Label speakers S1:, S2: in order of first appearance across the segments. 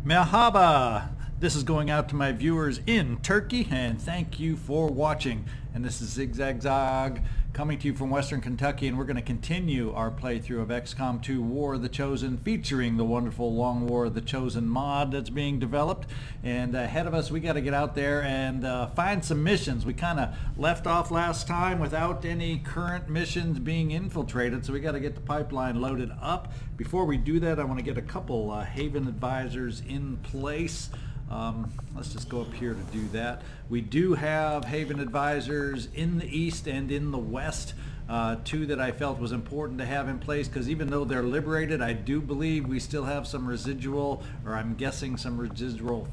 S1: Merhaba! This is going out to my viewers in Turkey, and thank you for watching. And this is ZigZagZog coming to you from Western Kentucky, and we're going to continue our playthrough of XCOM 2 War of the Chosen, featuring the wonderful Long War of the Chosen mod that's being developed. And ahead of us, we got to get out there and find some missions. We kind of left off last time without any current missions being infiltrated, so we got to get the pipeline loaded up. Before we do that, I want to get a couple Haven advisors in place. Let's just go up here to do that. We do have Haven advisors in the east and in the west, two that I felt was important to have in place, because even though they're liberated, I do believe we still have some residual, or I'm guessing some residual,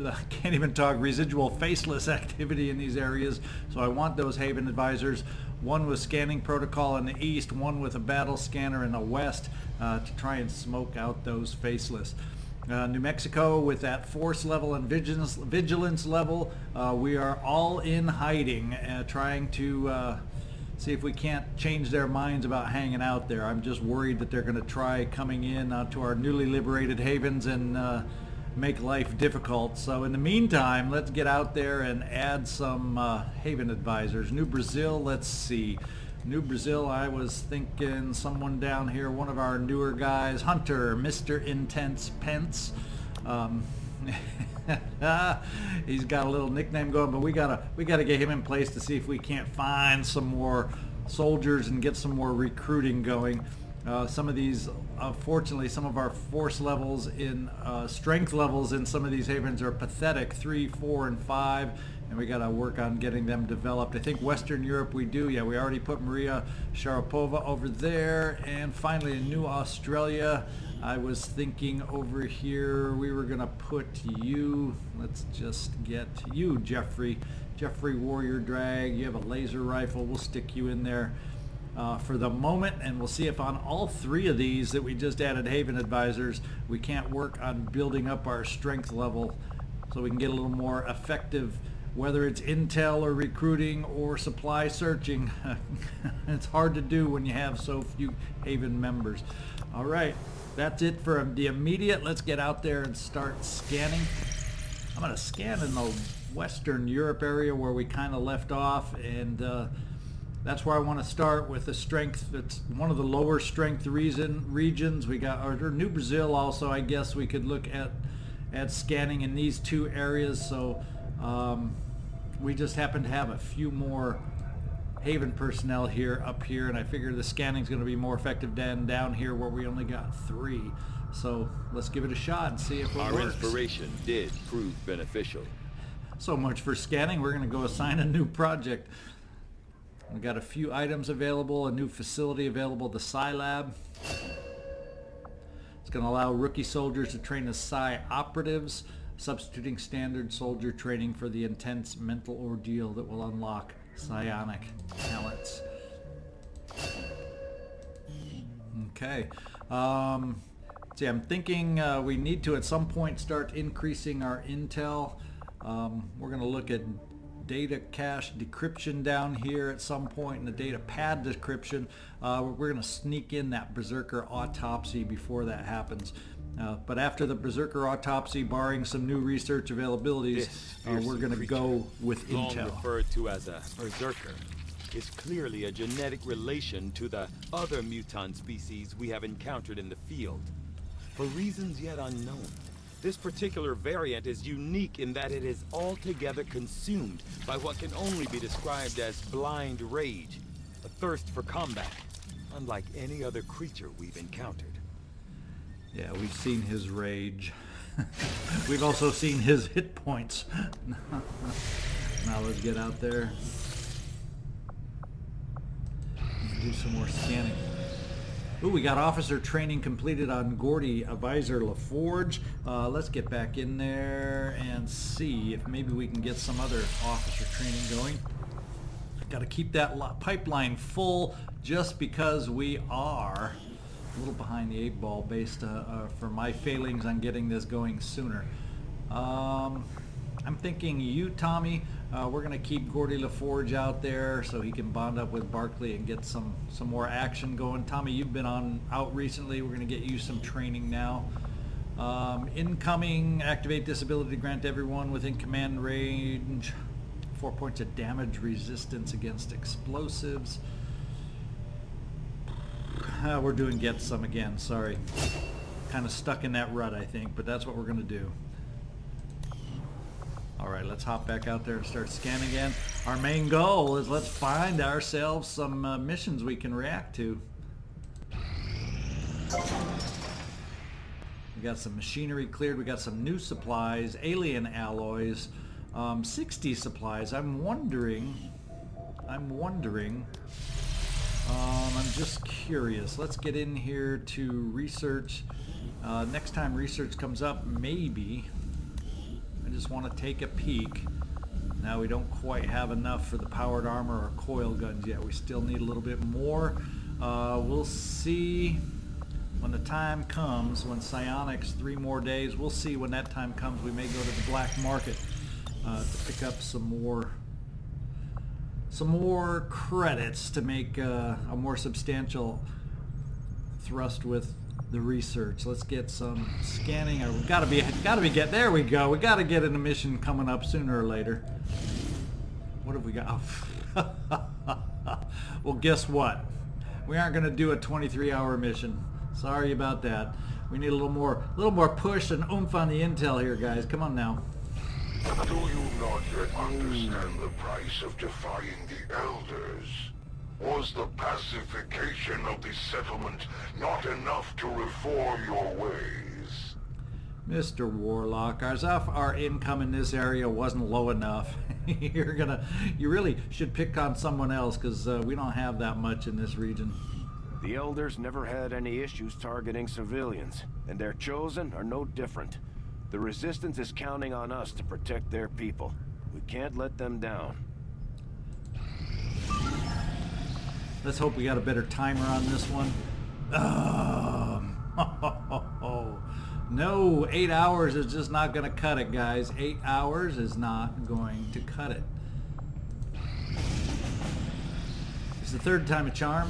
S1: I can't even talk, residual faceless activity in these areas. So I want those Haven advisors, one with scanning protocol in the east, one with a battle scanner in the west, to try and smoke out those faceless. New Mexico, with that force level and vigilance level, we are all in hiding, trying to see if we can't change their minds about hanging out there. I'm just worried that they're going to try coming in to our newly liberated havens and make life difficult. So in the meantime, let's get out there and add some Haven advisors. New Brazil, let's see. New Brazil, I was thinking someone down here, one of our newer guys, Hunter, Mr. Intense Pence. He's got a little nickname going, but we gotta get him in place to see if we can't find some more soldiers and get some more recruiting going. Some of these, unfortunately, some of our force levels in strength levels in some of these havens are pathetic, 3, 4, and 5. And we got to work on getting them developed. I think Western Europe we do. Yeah, we already put Maria Sharapova over there. And finally, in New Australia, I was thinking over here we were going to put you, let's just get you, Jeffrey Warrior Drag. You have a laser rifle. We'll stick you in there for the moment, and we'll see if on all three of these that we just added Haven advisors, we can't work on building up our strength level so we can get a little more effective, whether it's intel or recruiting or supply searching. It's hard to do when you have so few Haven members. All right, that's it for the immediate. Let's get out there and start scanning. I'm going to scan in the Western Europe area where we kind of left off, and that's where I want to start with the strength. It's one of the lower strength regions. We got our New Brazil also. I guess we could look at scanning in these two areas. So we just happen to have a few more Haven personnel here up here, and I figure the scanning is going to be more effective than down here where we only got 3. So let's give it a shot and see if it works.
S2: Our inspiration did prove beneficial.
S1: So much for scanning. We're going to go assign a new project. We got a few items available, a new facility available, the Psi Lab. It's going to allow rookie soldiers to train as Psi operatives, substituting standard soldier training for the intense mental ordeal that will unlock psionic talents. Okay. See, I'm thinking we need to at some point start increasing our intel. We're going to look at data cache decryption down here at some point, in the data pad decryption. We're going to sneak in that Berserker autopsy before that happens. But after the Berserker autopsy, barring some new research availabilities, we're going to go with
S2: long
S1: intel.
S2: Referred to as a Berserker, is clearly a genetic relation to the other mutant species we have encountered in the field. For reasons yet unknown, this particular variant is unique in that it is altogether consumed by what can only be described as blind rage, a thirst for combat, unlike any other creature we've encountered.
S1: Yeah, we've seen his rage. We've also seen his hit points. Now let's get out there. Do some more scanning. Ooh, we got officer training completed on Gordy Advisor LaForge. Let's get back in there and see if maybe we can get some other officer training going. Got to keep that pipeline full just because we are a little behind the 8 ball based for my failings on getting this going sooner. I'm thinking you, Tommy, we're going to keep Gordy LaForge out there so he can bond up with Barkley and get some more action going. Tommy, you've been out recently. We're going to get you some training now. Incoming, activate this ability to grant everyone within command range 4 points of damage resistance against explosives. We're doing get some again, sorry. Kind of stuck in that rut, I think, but that's what we're going to do. Alright, let's hop back out there and start scanning again. Our main goal is let's find ourselves some missions we can react to. We got some machinery cleared, we got some new supplies, alien alloys, 60 supplies. I'm wondering, I'm just curious. Let's get in here to research. Next time research comes up, maybe. I just want to take a peek. Now we don't quite have enough for the powered armor or coil guns yet. We still need a little bit more. We'll see when the time comes, when psionics, 3 more days. We'll see when that time comes. We may go to the black market to pick up some more credits to make a more substantial thrust with the research. Let's get some scanning. We gotta be get. There we go. We gotta get in a mission coming up sooner or later. What have we got? Oh. Well, guess what? We aren't gonna do a 23-hour mission. Sorry about that. We need a little more push and oomph on the intel here, guys. Come on now.
S3: Do you not yet understand the price of defying the Elders? Was the pacification of the settlement not enough to reform your ways?
S1: Mr. Warlock, our income in this area wasn't low enough. You really should pick on someone else, because we don't have that much in this region.
S4: The Elders never had any issues targeting civilians, and their chosen are no different. The Resistance is counting on us to protect their people. We can't let them down.
S1: Let's hope we got a better timer on this one. No, 8 hours is just not going to cut it, guys. 8 hours is not going to cut it. It's the third time a charm.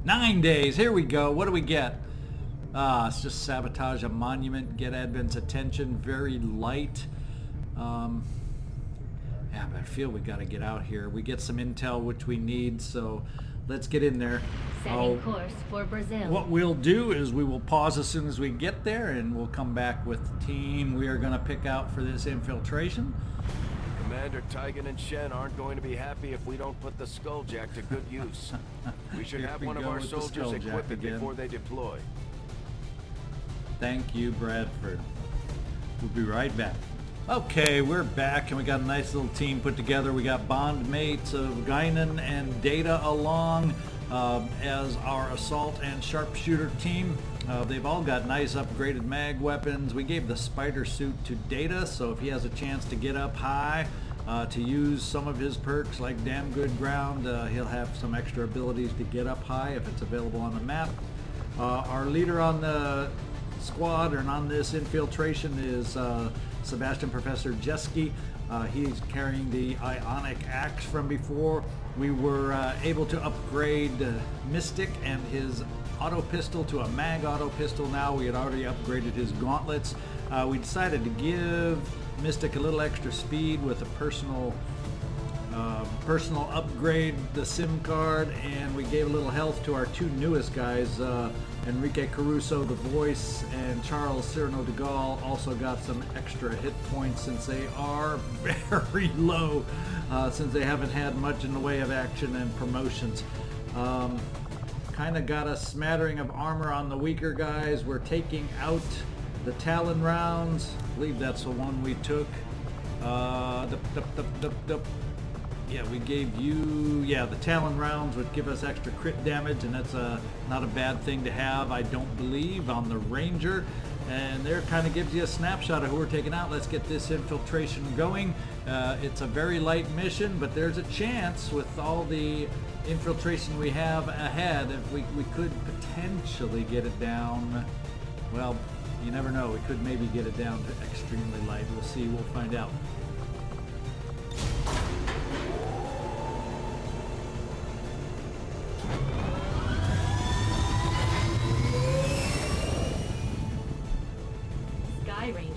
S1: 9 days. Here we go. What do we get? It's just sabotage a monument, get Advent's attention, very light. Yeah, but I feel we got to get out here. We get some intel, which we need, so let's get in there.
S5: Setting course for Brazil.
S1: What we'll do is we will pause as soon as we get there, and we'll come back with the team we are going to pick out for this infiltration.
S4: Commander Tigan and Shen aren't going to be happy if we don't put the Skulljack to good use. We should have one of our soldiers equip it before they deploy.
S1: Thank you, Bradford. We'll be right back. Okay, we're back, and we got a nice little team put together. We got bond mates of Guinan and Data along as our assault and sharpshooter team. They've all got nice upgraded mag weapons. We gave the spider suit to Data, so if he has a chance to get up high to use some of his perks like Damn Good Ground, he'll have some extra abilities to get up high if it's available on the map. Our leader on the squad and on this infiltration is Sebastian Professor Jeski. He's carrying the ionic axe from before. We were able to upgrade Mystic and his auto pistol to a mag auto pistol now. We had already upgraded his gauntlets. We decided to give Mystic a little extra speed with a personal upgrade, the SIM card, and we gave a little health to our 2 newest guys, Enrico Caruso, the voice, and Cyrano DeGaulle also got some extra hit points since they are very low, since they haven't had much in the way of action and promotions. Kind of got a smattering of armor on the weaker guys. We're taking out the Talon rounds. I believe that's the one we took. Yeah, we gave you, the Talon rounds would give us extra crit damage, and that's not a bad thing to have, I don't believe, on the Ranger. And there kind of gives you a snapshot of who we're taking out. Let's get this infiltration going. It's a very light mission, but there's a chance with all the infiltration we have ahead, if we could potentially get it down. Well, you never know. We could maybe get it down to extremely light. We'll see. We'll find out.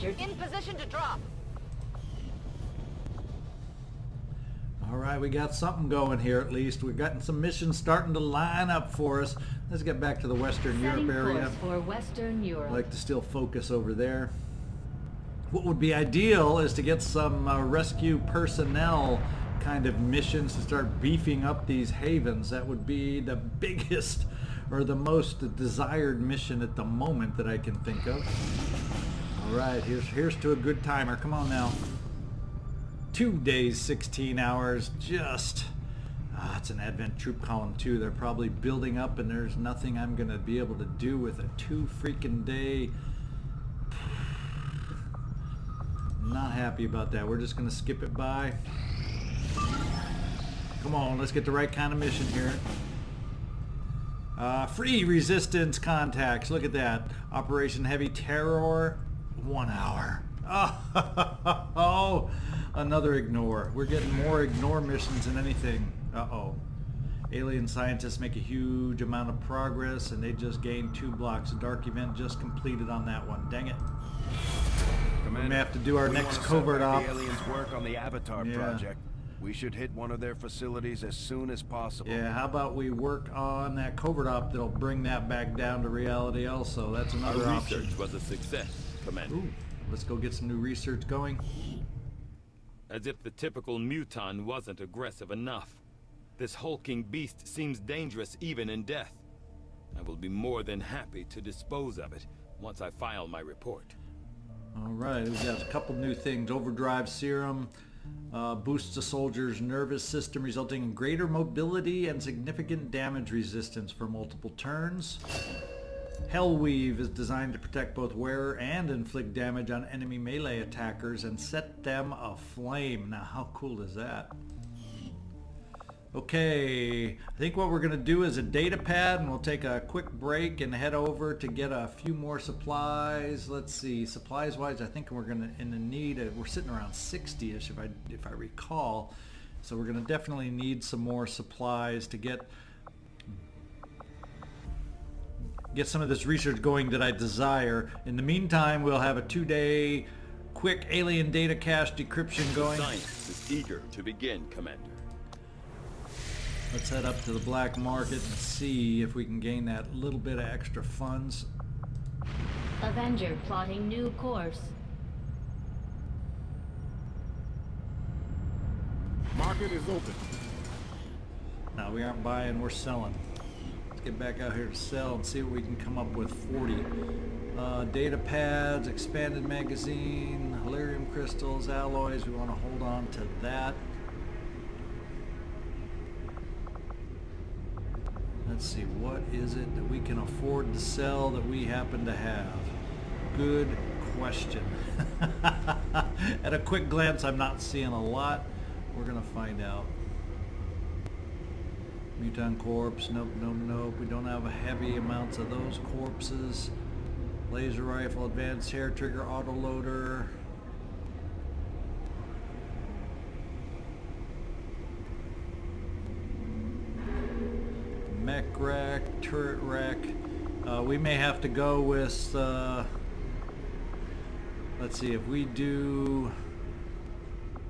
S5: Roger.
S6: In position to drop.
S1: All right, we got something going here at least. We've gotten some missions starting to line up for us. Let's get back to the Western
S5: Setting
S1: Europe area.
S5: course for Western Europe.
S1: I'd like to still focus over there. What would be ideal is to get some rescue personnel kind of missions to start beefing up these havens. That would be the biggest or the most desired mission at the moment that I can think of. All right, here's to a good timer. Come on now. 2 days, 16 hours, just... it's an Advent troop column too. They're probably building up and there's nothing I'm going to be able to do with a 2 freaking day. Not happy about that. We're just going to skip it by. Come on, let's get the right kind of mission here. Free resistance contacts. Look at that. Operation Heavy Terror, 1 hour. Oh, another ignore. We're getting more ignore missions than anything. Uh-oh. Alien scientists make a huge amount of progress and they just gained 2 blocks. A dark event just completed on that one. Dang it.
S4: Commander,
S1: we may have to do our
S4: we
S1: next
S4: wanna
S1: covert
S4: set back
S1: op.
S4: the aliens' work on the Avatar
S1: Yeah.
S4: project. We should hit one of their facilities as soon as possible.
S1: Yeah, how about we work on that covert op that'll bring that back down to reality also. That's another
S2: Our
S1: option.
S2: research was a success, Commander.
S1: Ooh, let's go get some new research going.
S2: As if the typical muton wasn't aggressive enough. This hulking beast seems dangerous even in death. I will be more than happy to dispose of it once I file my report.
S1: All right, we've got a couple new things. Overdrive serum boosts a soldier's nervous system, resulting in greater mobility and significant damage resistance for multiple turns. Hellweave is designed to protect both wearer and inflict damage on enemy melee attackers and set them aflame. Now, how cool is that? Okay, I think what we're going to do is a data pad, and we'll take a quick break and head over to get a few more supplies. Let's see, supplies wise, I think we're going to in the need. We're sitting around 60ish if I recall. So we're going to definitely need some more supplies to get some of this research going that I desire. In the meantime, we'll have a 2-day quick alien data cache decryption going.
S2: Science is eager to begin, Commander.
S1: Let's head up to the black market and see if we can gain that little bit of extra funds.
S5: Avenger plotting new course.
S7: Market is open.
S1: No, we aren't buying, we're selling. Let's get back out here to sell and see what we can come up with. 40. Data pads, expanded magazine, Hilarium crystals, alloys. We want to hold on to that. Let's see, what is it that we can afford to sell that we happen to have? Good question. At a quick glance, I'm not seeing a lot. We're going to find out. Muton corpse, nope, nope, nope. We don't have heavy amounts of those corpses. Laser rifle, advanced hair trigger, autoloader. Mech rack, turret rack. We may have to go with, let's see, if we do,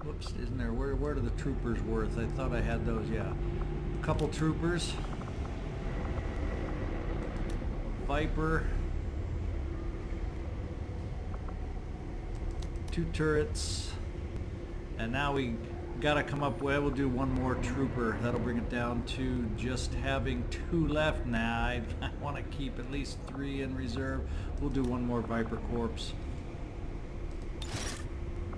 S1: whoops, isn't there, where are the troopers worth? I thought I had those, yeah. A couple troopers. Viper. 2 turrets. And now we gotta come up with, we'll do 1 more trooper. That'll bring it down to just having 2 left now. I want to keep at least 3 in reserve. We'll do 1 more Viper corpse.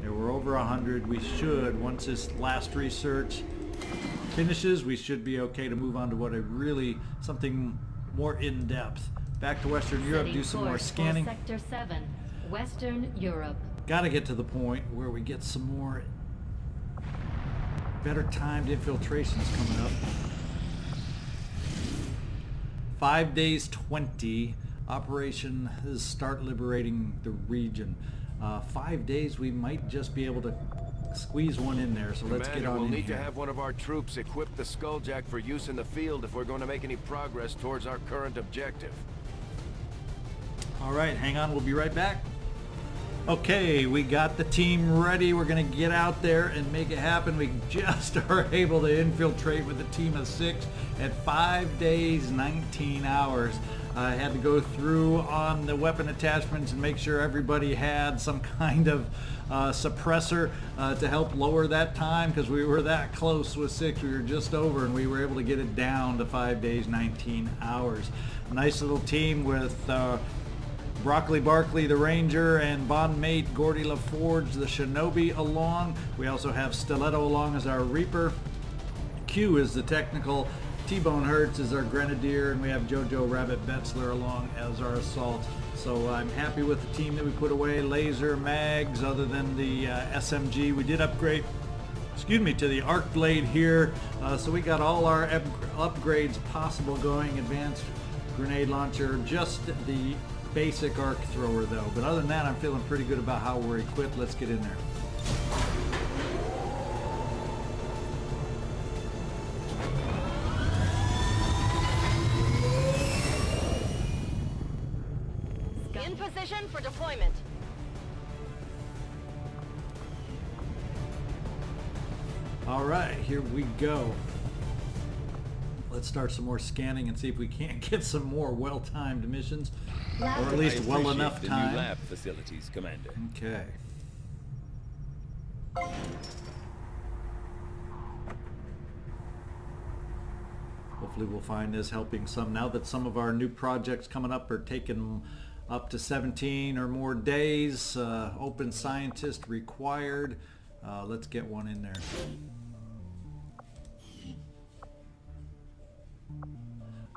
S1: Yeah, we're over 100. We should, once this last research finishes, we should be okay to move on to what I really, something more in-depth. Back to Western Europe, do some more scanning.
S5: Sector 7, Western Europe.
S1: Gotta get to the point where we get some more better timed infiltrations coming up. 5 days 20. Operation is start liberating the region. 5 days, we might just be able to squeeze one in there, so let's get on
S4: we'll
S1: in
S4: need
S1: here.
S4: to have one of our troops equip the Skulljack for use in the field if we're going to make any progress towards our current objective.
S1: All right, hang on, we'll be right back. Okay, we got the team ready. We're going to get out there and make it happen. We just are able to infiltrate with a team of 6 at 5 days, 19 hours. I had to go through on the weapon attachments and make sure everybody had some kind of suppressor to help lower that time, because we were that close with 6. We were just over, and we were able to get it down to 5 days, 19 hours. A nice little team with Broccoli Barkley, the Ranger, and bond mate Gordy LaForge, the Shinobi, along. We also have Stiletto along as our Reaper. Q is the technical. T-Bone Hertz is our Grenadier, and we have Jojo Rabbit Betzler along as our Assault. So I'm happy with the team that we put away. Laser, mags, other than the SMG. We did upgrade, to the Arc Blade here. So we got all our upgrades possible going. Advanced grenade launcher, just the basic arc thrower though. But other than that, I'm feeling pretty good about how we're equipped. Let's get in there.
S6: In position for deployment.
S1: All right, here we go. Let's start some more scanning and see if we can't get some more well-timed missions, or at least well enough
S2: the
S1: time.
S2: New lab facilities, Commander.
S1: Okay. Hopefully we'll find this helping some, now that some of our new projects coming up are taking up to 17 or more days. Open scientist required. Let's get one in there.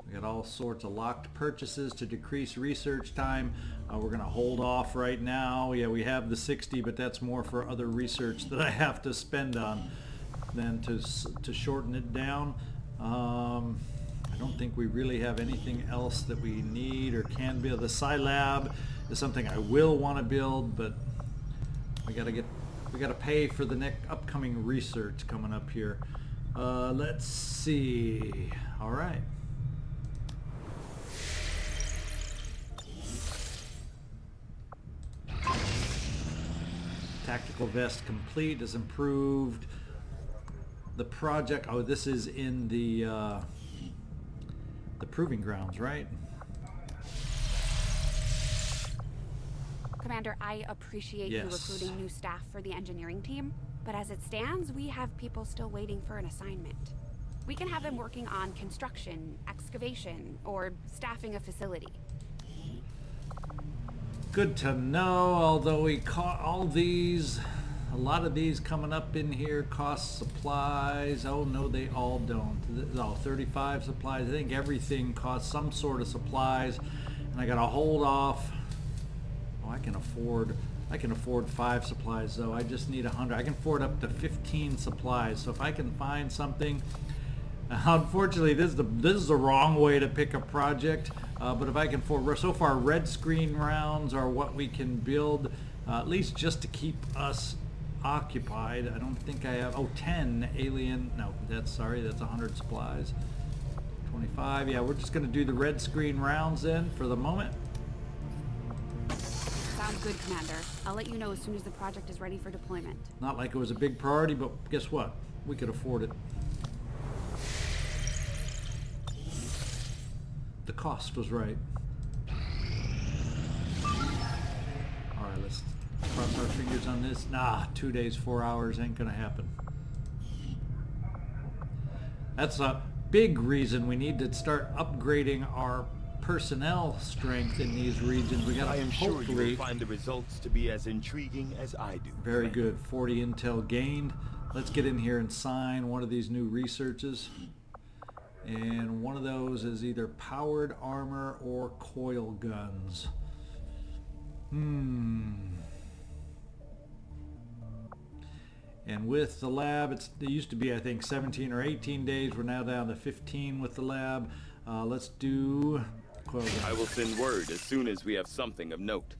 S1: We got all sorts of locked purchases to decrease research time. We're going to hold off right now. Yeah, we have the 60, but that's more for other research that I have to spend on than to shorten it down. I don't think we really have anything else that we need or can build. The Scilab is something I will want to build, but we got to pay for the next upcoming research coming up here. Let's see. All right. Tactical vest complete, is improved. The project, oh, this is in the proving grounds, right?
S8: Commander, I appreciate you recruiting new staff for the engineering team, but as it stands, we have people still waiting for an assignment. We can have them working on construction, excavation, or staffing a facility.
S1: Good to know, although we caught all these, a lot of these coming up in here cost supplies. Oh no, they all don't. Oh, 35 supplies. I think everything costs some sort of supplies, and I gotta hold off. Oh, I can afford 5 supplies though. I just need 100. I can afford up to 15 supplies. So if I can find something, unfortunately this is the wrong way to pick a project. But if I can afford, so far red screen rounds are what we can build, at least just to keep us occupied. I don't think I have, 10 alien, no, that's 100 supplies. 25, yeah, we're just going to do the red screen rounds then for the moment.
S8: Sounds good, Commander. I'll let you know as soon as the project is ready for deployment.
S1: Not like it was a big priority, but guess what? We could afford it. The cost was right. Alright, let's cross our fingers on this. Nah, 2 days, 4 hours ain't gonna happen. That's a big reason we need to start upgrading our personnel strength in these regions. We gotta
S2: I am sure you will find the results to be as intriguing as I do.
S1: Very good. 40 intel gained. Let's get in here and sign one of these new researches. And one of those is either powered armor or coil guns. And with the lab, it used to be, I think, 17 or 18 days. We're now down to 15 with the lab. Let's do coil guns.
S2: I will send word as soon as we have something of note.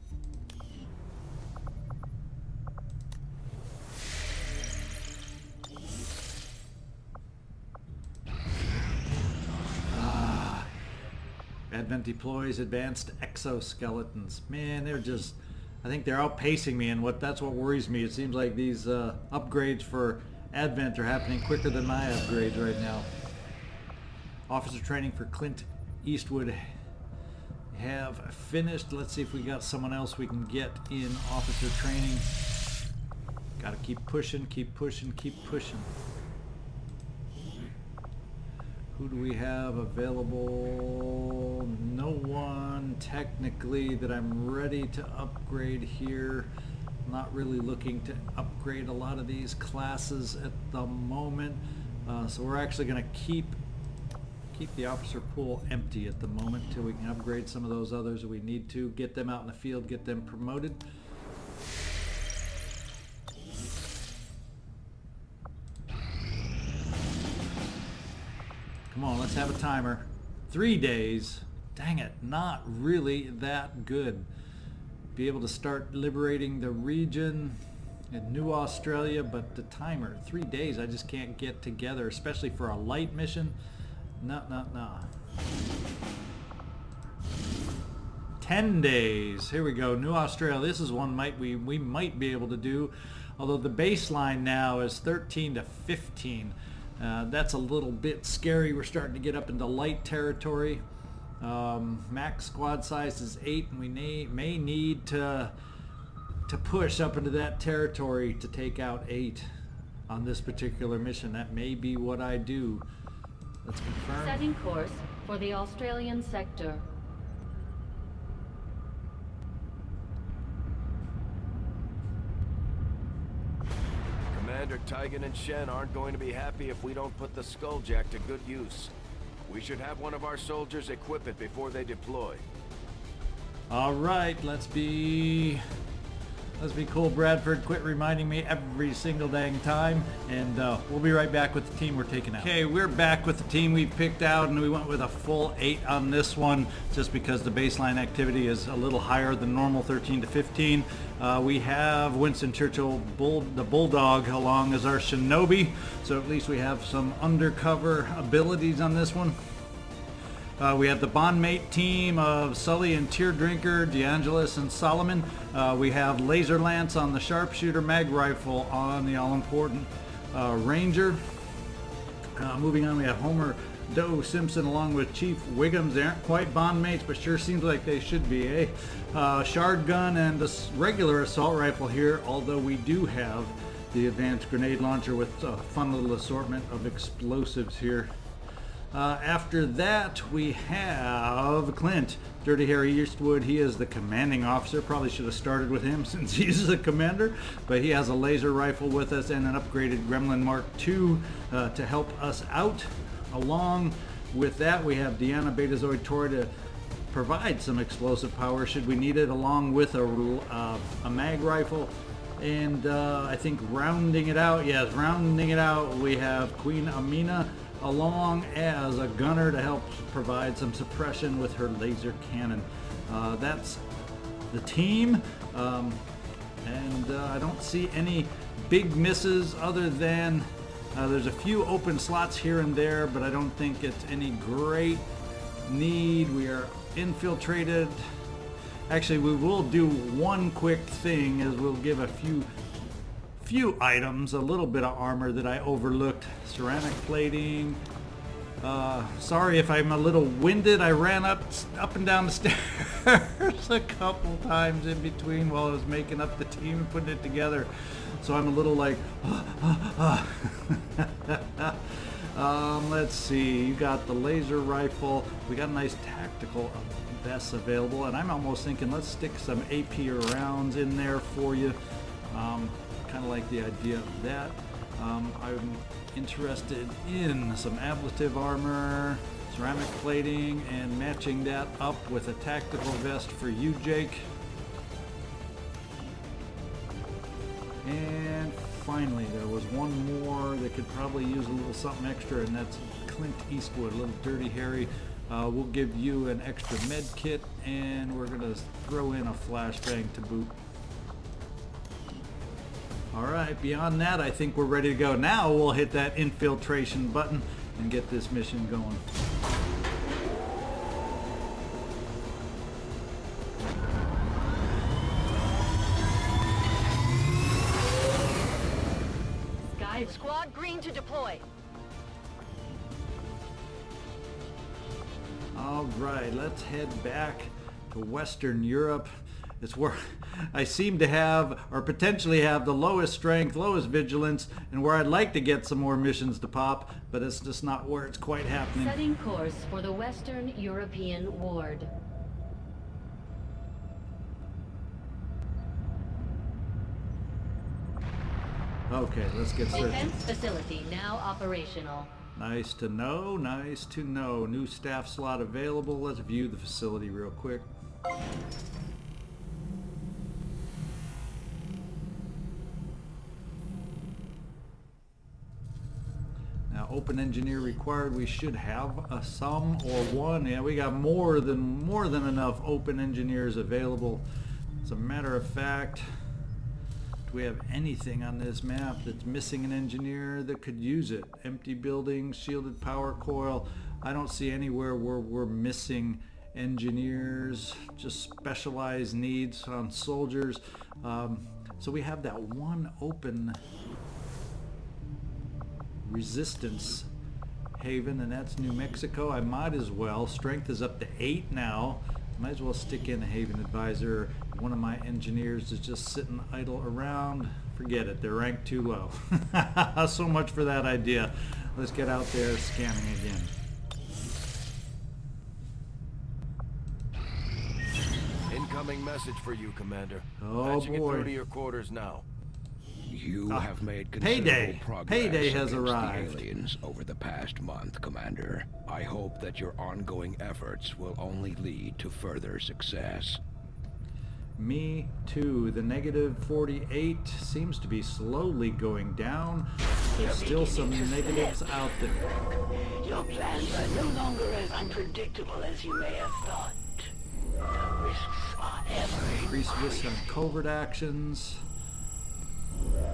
S1: Advent deploys advanced exoskeletons. Man, they're just I think they're outpacing me, and that's what worries me. It seems like these upgrades for Advent are happening quicker than my upgrades right now. Officer training for Clint Eastwood have finished. Let's see if we got someone else we can get in officer training. Gotta keep pushing, keep pushing, keep pushing. Who do we have available? No one technically that I'm ready to upgrade here. Not really looking to upgrade a lot of these classes at the moment. So we're actually going to keep the officer pool empty at the moment until we can upgrade some of those others that we need to. Get them out in the field, get them promoted. Come on, let's have a timer. 3 days. Dang it, not really that good. Be able to start liberating the region in New Australia, but the timer, 3 days, I just can't get together, especially for a light mission. No. 10 days. Here we go. New Australia. This is one we might be able to do, although the baseline now is 13 to 15. That's a little bit scary. We're starting to get up into light territory. Max squad size is 8, and we may need to push up into that territory to take out 8 on this particular mission. That may be what I do. Let's confirm.
S5: Setting course for the Australian sector.
S4: Commander Tygan and Shen aren't going to be happy if we don't put the Skulljack to good use. We should have one of our soldiers equip it before they deploy.
S1: All right, let's be cool, Bradford. Quit reminding me every single dang time, and we'll be right back with the team we're taking out. Okay, we're back with the team we picked out, and we went with a full 8 on this one, just because the baseline activity is a little higher than normal, 13 to 15. We have Winston Churchill, the Bulldog, along as our Shinobi, so at least we have some undercover abilities on this one. We have the bondmate team of Sully and Tear Drinker, DeAngelis and Solomon. We have Laser Lance on the Sharpshooter, Mag Rifle on the all-important Ranger. Moving on, we have Homer Doe Simpson along with Chief Wiggums. They aren't quite bondmates, but sure seems like they should be, eh? Shard Gun and the regular assault rifle here, although we do have the advanced grenade launcher with a fun little assortment of explosives here. After that, we have Clint, Dirty Harry Eastwood. He is the commanding officer. Probably should have started with him since he's the commander, but he has a laser rifle with us and an upgraded Gremlin Mark II to help us out. Along with that, we have Deanna Betazoid Tori to provide some explosive power should we need it, along with a mag rifle. And I think rounding it out, we have Queen Amina along as a gunner to help provide some suppression with her laser cannon. That's the team, and I don't see any big misses other than there's a few open slots here and there, but I don't think it's any great need. We are infiltrated. Actually, we will do one quick thing, is we'll give a few items, a little bit of armor that I overlooked. Ceramic plating. Sorry if I'm a little winded. I ran up and down the stairs a couple times in between while I was making up the team and putting it together. So I'm a little like, let's see. You got the laser rifle. We got a nice tactical vest available, and I'm almost thinking let's stick some AP rounds in there for you. Kind of like the idea of that. I'm interested in some ablative armor, ceramic plating, and matching that up with a tactical vest for you, Jake. And finally, there was one more that could probably use a little something extra, and that's Clint Eastwood, a little Dirty Harry. We'll give you an extra med kit, and we're going to throw in a flashbang to boot. Alright, beyond that, I think we're ready to go. Now we'll hit that infiltration button and get this mission going.
S6: Allied squad green to deploy.
S1: All right, let's head back to Western Europe. It's where I seem to have, or potentially have, the lowest strength, lowest vigilance, and where I'd like to get some more missions to pop, but it's just not where it's quite happening.
S5: Setting course for the Western European Ward.
S1: Okay, let's get searching.
S5: Defense facility now operational.
S1: Nice to know, nice to know. New staff slot available. Let's view the facility real quick. Now, open engineer required. We should have a some or one. Yeah, we got more than enough open engineers available. As a matter of fact, do we have anything on this map that's missing an engineer that could use it? Empty buildings, shielded power coil. I don't see anywhere where we're missing engineers, just specialized needs on soldiers. So we have that one open resistance haven, and that's New Mexico. I might as well. Strength is up to 8 now. Might as well stick in a haven advisor. One of my engineers is just sitting idle around. Forget it, they're ranked too low. So much for that idea. Let's get out there scanning again.
S4: Incoming message for you, Commander.
S1: Oh
S4: Patching it
S1: boy.
S4: through to your quarters now.
S9: You have made
S1: Payday.
S9: considerable progress
S1: Payday has
S9: against
S1: arrived.
S9: the aliens over the past month, Commander. I hope that your ongoing efforts will only lead to further success.
S1: Me too. The negative 48 seems to be slowly going down. There's still some negatives out there.
S10: Your plans are no longer as unpredictable as you may have thought. The risks are ever
S1: Increased risk on covert actions.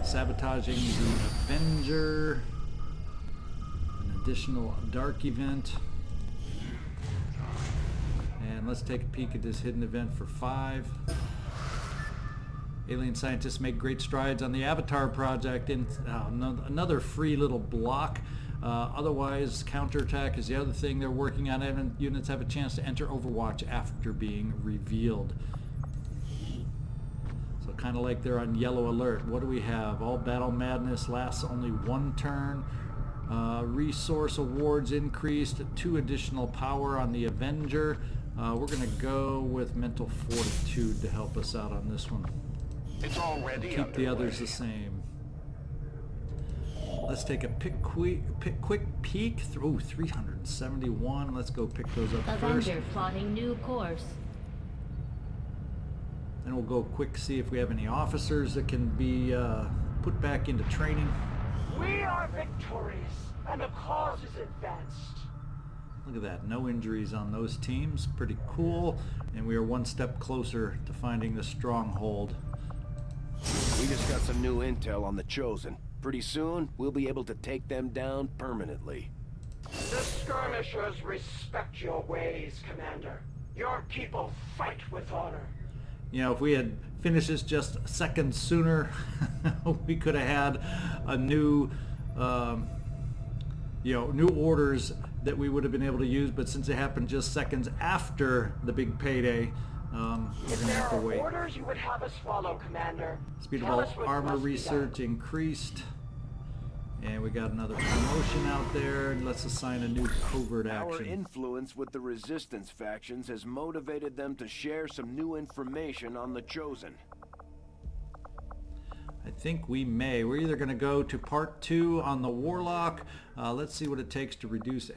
S1: Sabotaging the Avenger. An additional dark event. And let's take a peek at this hidden event for 5. Alien scientists make great strides on the Avatar project. In another free little block. Otherwise, counterattack is the other thing they're working on. Units have a chance to enter Overwatch after being revealed. So kind of like they're on yellow alert. What do we have? All battle madness lasts only 1 turn. Resource awards increased. 2 additional power on the Avenger. We're going to go with mental fortitude to help us out on this one.
S3: It's already
S1: Keep the others the same. Let's take a quick peek through 371. Let's go pick those up first.
S5: Avenger plotting new course.
S1: Then we'll go quick see if we have any officers that can be put back into training.
S10: We are victorious, and the cause is advanced.
S1: Look at that, no injuries on those teams. Pretty cool. And we are 1 step closer to finding the stronghold.
S4: We just got some new intel on the Chosen. Pretty soon, we'll be able to take them down permanently.
S10: The skirmishers respect your ways, Commander. Your people fight with honor.
S1: You know, if we had finished this just seconds sooner, we could have had a new, new orders that we would have been able to use. But since it happened just seconds after the big payday, we're gonna have to wait.
S10: Orders you would have us follow, Commander.
S1: Speed of
S10: Tell
S1: all
S10: us what
S1: armor
S10: must be
S1: research
S10: done.
S1: increased. And we got another promotion out there, and let's assign a new covert
S4: Our
S1: action.
S4: influence with the Resistance factions has motivated them to share some new information on the Chosen.
S1: I think we may. We're either going to go to part 2 on the Warlock. Let's see what it takes to reduce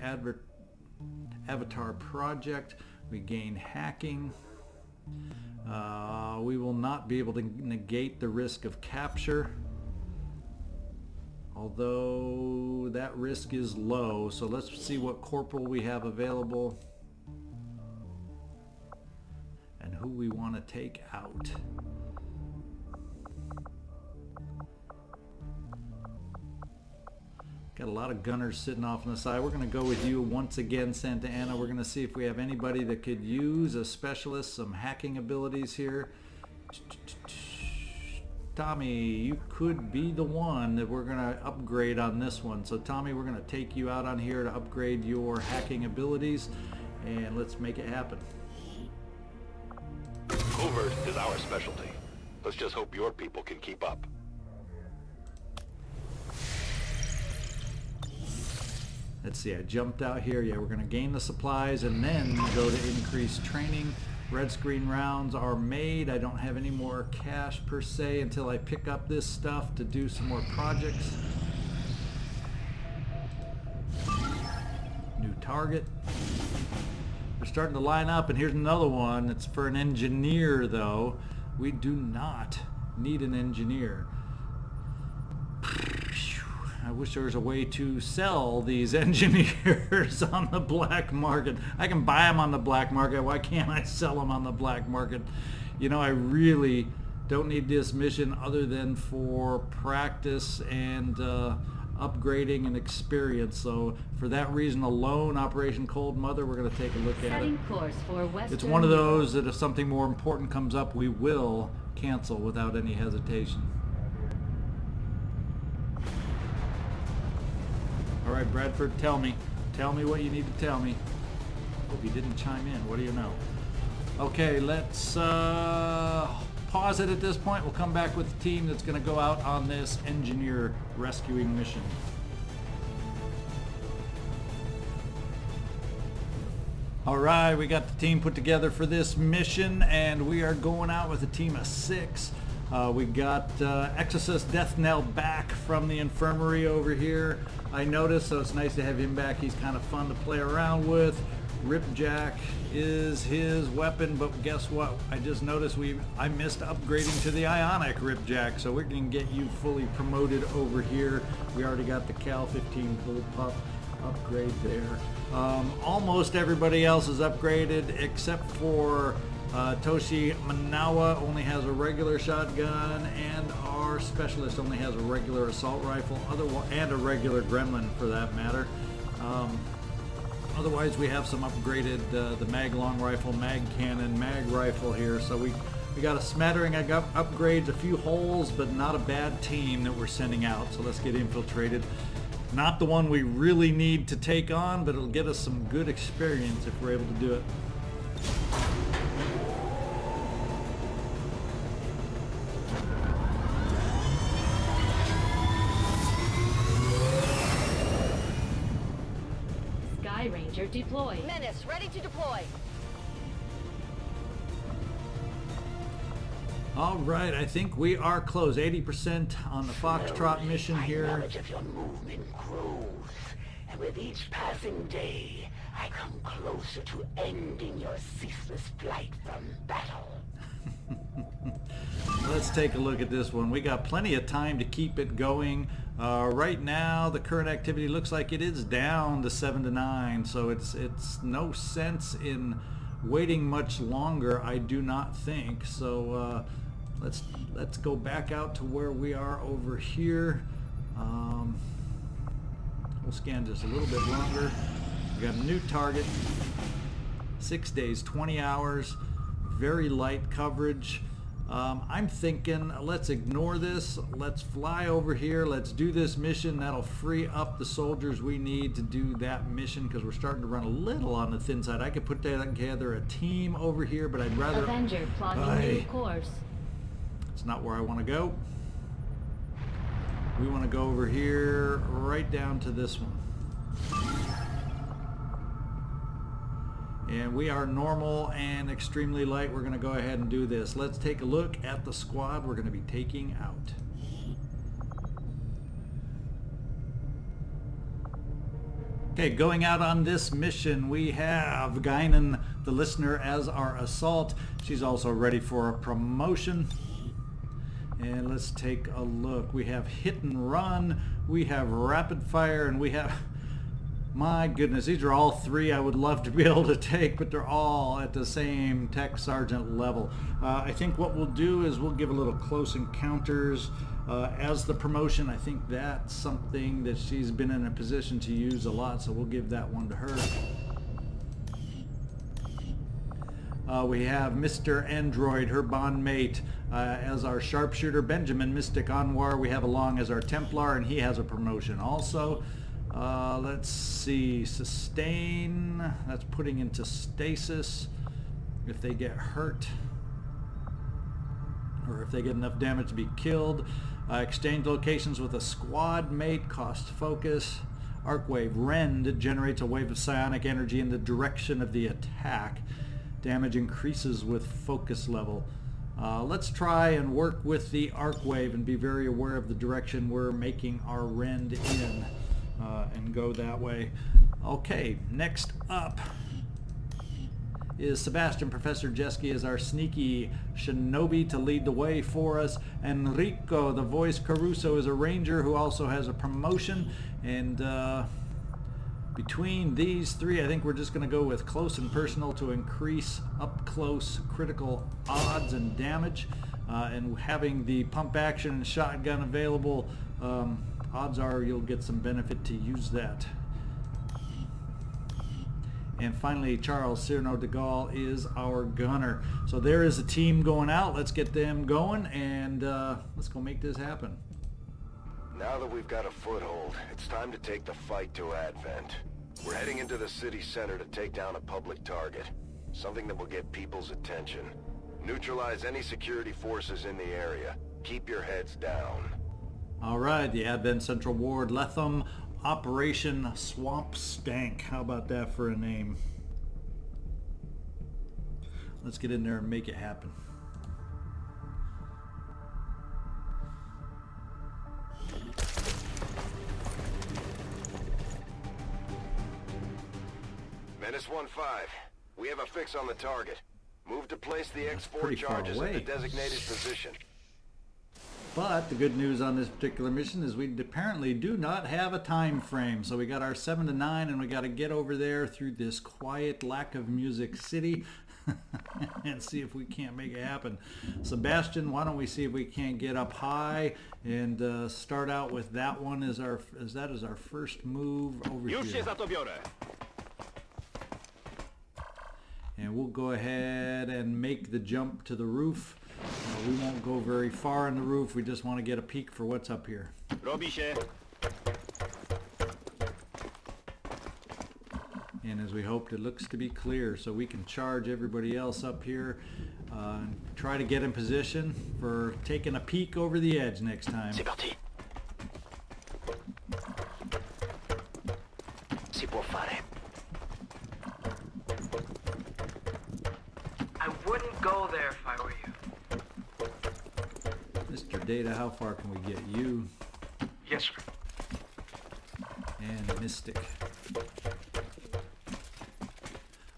S1: Avatar project. We gain hacking. We will not be able to negate the risk of capture. Although that risk is low, so let's see what corporal we have available and who we want to take out. Got a lot of gunners sitting off on the side. We're going to go with you once again, Santa Ana. We're going to see if we have anybody that could use a specialist, some hacking abilities here. Tommy, you could be the one that we're going to upgrade on this one. So Tommy, we're going to take you out on here to upgrade your hacking abilities, and let's make it happen.
S11: Covert is our specialty. Let's just hope your people can keep up.
S1: Let's see, I jumped out here. Yeah, we're going to gain the supplies and then go to increase training. Red screen rounds are made. I don't have any more cash per se until I pick up this stuff to do some more projects. New target. We're starting to line up, and here's another one. It's for an engineer, though. We do not need an engineer. I wish there was a way to sell these engineers on the black market. I can buy them on the black market. Why can't I sell them on the black market? You know, I really don't need this mission other than for practice and upgrading and experience. So for that reason alone, Operation Cold Mother, we're going to take a look at it.
S5: Course for Western
S1: It's one of those that if something more important comes up, we will cancel without any hesitation. All right, Bradford, tell me what you need to tell me. Hope you didn't chime in. What do you know? Okay, let's pause it at this point. We'll come back with the team that's going to go out on this engineer rescuing mission. All right, we got the team put together for this mission, and we are going out with a team of 6. We got Exorcist Death Knell back from the infirmary over here. I noticed, so it's nice to have him back. He's kind of fun to play around with. Ripjack is his weapon, but guess what? I just noticed I missed upgrading to the Ionic Ripjack, so we're going to get you fully promoted over here. We already got the Cal 15 Bullpup upgrade there. Almost everybody else is upgraded except for Toshi Manawa only has a regular shotgun, and our specialist only has a regular assault rifle, and a regular gremlin for that matter. Otherwise, we have some upgraded the mag long rifle, mag cannon, mag rifle here. So we got a smattering of upgrades, a few holes, but not a bad team that we're sending out. So let's get infiltrated. Not the one we really need to take on, but it'll get us some good experience if we're able to do it.
S5: Ranger deployed.
S6: Menace, ready to deploy.
S1: All right, I think we are close. 80% on the Foxtrot mission here.
S10: My knowledge of your movement grows, and with each passing day, I come closer to ending your ceaseless flight from battle.
S1: Let's take a look at this one. We got plenty of time to keep it going. Right now, the current activity looks like it is down to 7 to 9, so it's no sense in waiting much longer, I do not think. So let's go back out to where we are over here. We'll scan just a little bit longer. We got a new target. 6 days, 20 hours, very light coverage. I'm thinking, let's ignore this. Let's fly over here. Let's do this mission. That'll free up the soldiers we need to do that mission, because we're starting to run a little on the thin side. I could put together a team over here, but I'd rather...
S5: Avenger plotting new course.
S1: It's not where I want to go. We want to go over here, right down to this one. And we are normal and extremely light. We're going to go ahead and do this. Let's take a look at the squad we're going to be taking out. Okay, going out on this mission, we have Guinan, the listener, as our assault. She's also ready for a promotion. And let's take a look. We have hit and run, we have rapid fire, and we have... My goodness, these are all 3 I would love to be able to take, but they're all at the same tech sergeant level. I think what we'll do is we'll give a little close encounters as the promotion. I think that's something that she's been in a position to use a lot, so we'll give that one to her. We have Mr. Android, her bond mate, as our sharpshooter. Benjamin Mystic Anwar we have along as our Templar, and he has a promotion also. Let's see, sustain, that's putting into stasis if they get hurt or if they get enough damage to be killed. Exchange locations with a squad mate, cost focus. Arc wave, rend, generates a wave of psionic energy in the direction of the attack. Damage increases with focus level. Let's try and work with the arc wave and be very aware of the direction we're making our rend in, and go that way. Okay, next up is Sebastian. Professor Jeski is our sneaky shinobi to lead the way for us. Enrico, the voice Caruso, is a ranger who also has a promotion. And between these three, I think we're just going to go with close and personal to increase up close critical odds and damage. And having the pump action and shotgun available, odds are you'll get some benefit to use that. And finally, Cyrano DeGaulle is our gunner. So there is a team going out. Let's get them going, and let's go make this happen.
S4: Now that we've got a foothold, it's time to take the fight to Advent. We're heading into the city center to take down a public target. Something that will get people's attention. Neutralize any security forces in the area. Keep your heads down.
S1: All right, the Advent Central Ward, Letham, Operation Swampstank. How about that for a name? Let's get in there and make it happen.
S4: Menace 1-5. We have a fix on the target. Move to place the X4
S1: pretty far
S4: charges
S1: away.
S4: in the designated position.
S1: But the good news on this particular mission is we apparently do not have a time frame. So we got our 7 to 9, and we got to get over there through this quiet lack of music city and see if we can't make it happen. Sebastian, why don't we see if we can't get up high and start out with that one as our first move over here. And we'll go ahead and make the jump to the roof. We won't go very far on the roof. We just want to get a peek for what's up here. And as we hoped, it looks to be clear, so we can charge everybody else up here and try to get in position for taking a peek over the edge next time.
S10: C'est parti. Si può fare.
S12: I wouldn't go there if I were you.
S1: Mr. Data, how far can we get you?
S12: Yes, sir.
S1: And Mystic.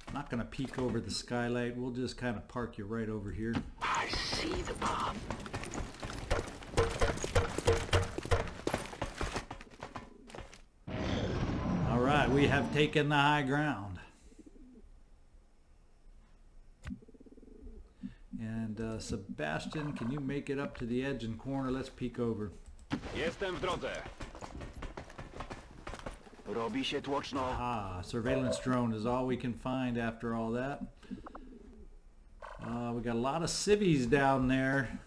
S1: I'm not going to peek over the skylight. We'll just kind of park you right over here.
S10: I see the bomb.
S1: All right, we have taken the high ground. And Sebastian, can you make it up to the edge and corner? Let's peek over.
S11: Jestem w drodze.
S10: Robi się tłoczno.
S1: Ah, surveillance drone is all we can find after all that. We got a lot of civvies down there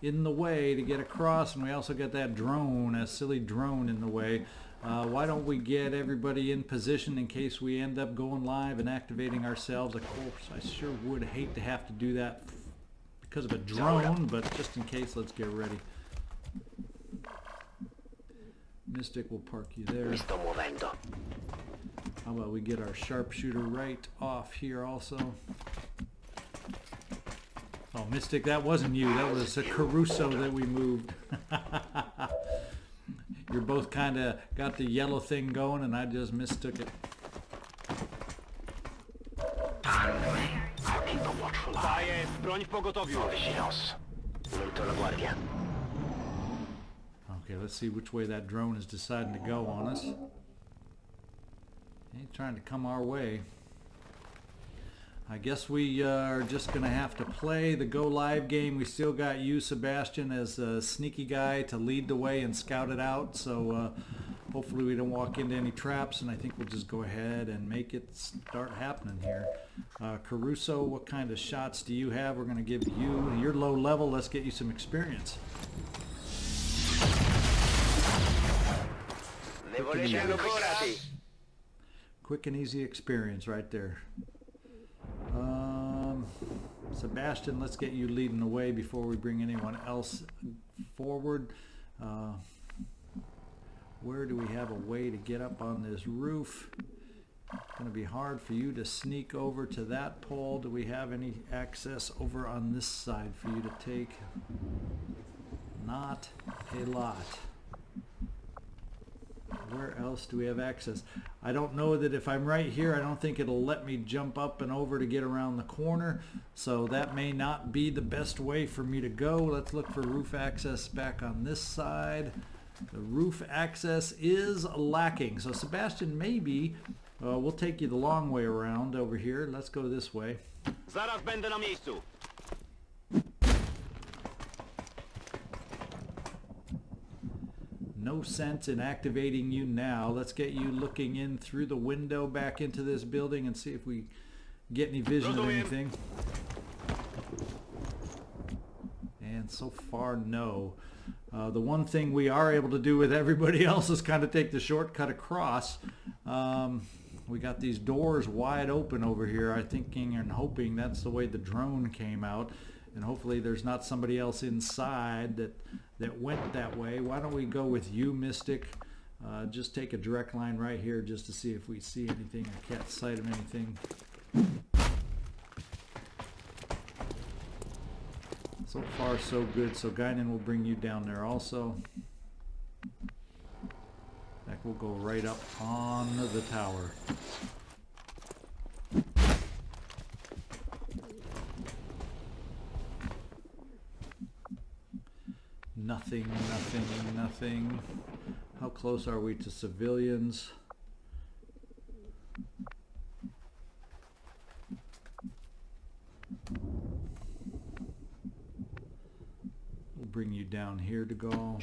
S1: in the way to get across, and we also got that drone, a silly drone in the way. Why don't we get everybody in position in case we end up going live and activating ourselves? Of course, I sure would hate to have to do that because of a drone, but just in case, let's get ready. Mystic will park you there. How about we get our sharpshooter right off here also? Oh, Mystic, that wasn't you. That was a Caruso that we moved. You're both kind of got the yellow thing going, and I just mistook it. Okay, let's see which way that drone is deciding to go on us. He's trying to come our way. I guess we are just going to have to play the go live game. We still got you, Sebastian, as a sneaky guy to lead the way and scout it out. So hopefully we don't walk into any traps, and I think we'll just go ahead and make it start happening here. Caruso, what kind of shots do you have? We're going to give you, you're low level, let's get you some experience. Quick and easy experience right there. Sebastian, let's get you leading the way before we bring anyone else forward. Where do we have a way to get up on this roof? It's going to be hard for you to sneak over to that pole. Do we have any access over on this side for you to take? Not a lot. Where else do we have access? I don't know that if I'm right here, I don't think it'll let me jump up and over to get around the corner. So that may not be the best way for me to go. Let's look for roof access back on this side. The roof access is lacking. So Sebastian, maybe we'll take you the long way around over here. Let's go this way.
S13: Zaraz będę na miejscu.
S1: No sense in activating you now. Let's get you looking in through the window back into this building and see if we get any vision of anything. And so far, no. The one thing we are able to do with everybody else is kind of take the shortcut across. We got these doors wide open over here. I'm thinking and hoping that's the way the drone came out. And hopefully there's not somebody else inside that went that way. Why don't we go with you, Mystic? Just take a direct line right here just to see if we see anything or catch sight of anything. So far so good. So Guinan will bring you down there also. That will go right up on the tower. Nothing, nothing, nothing. How close are we to civilians? We'll bring you down here to go.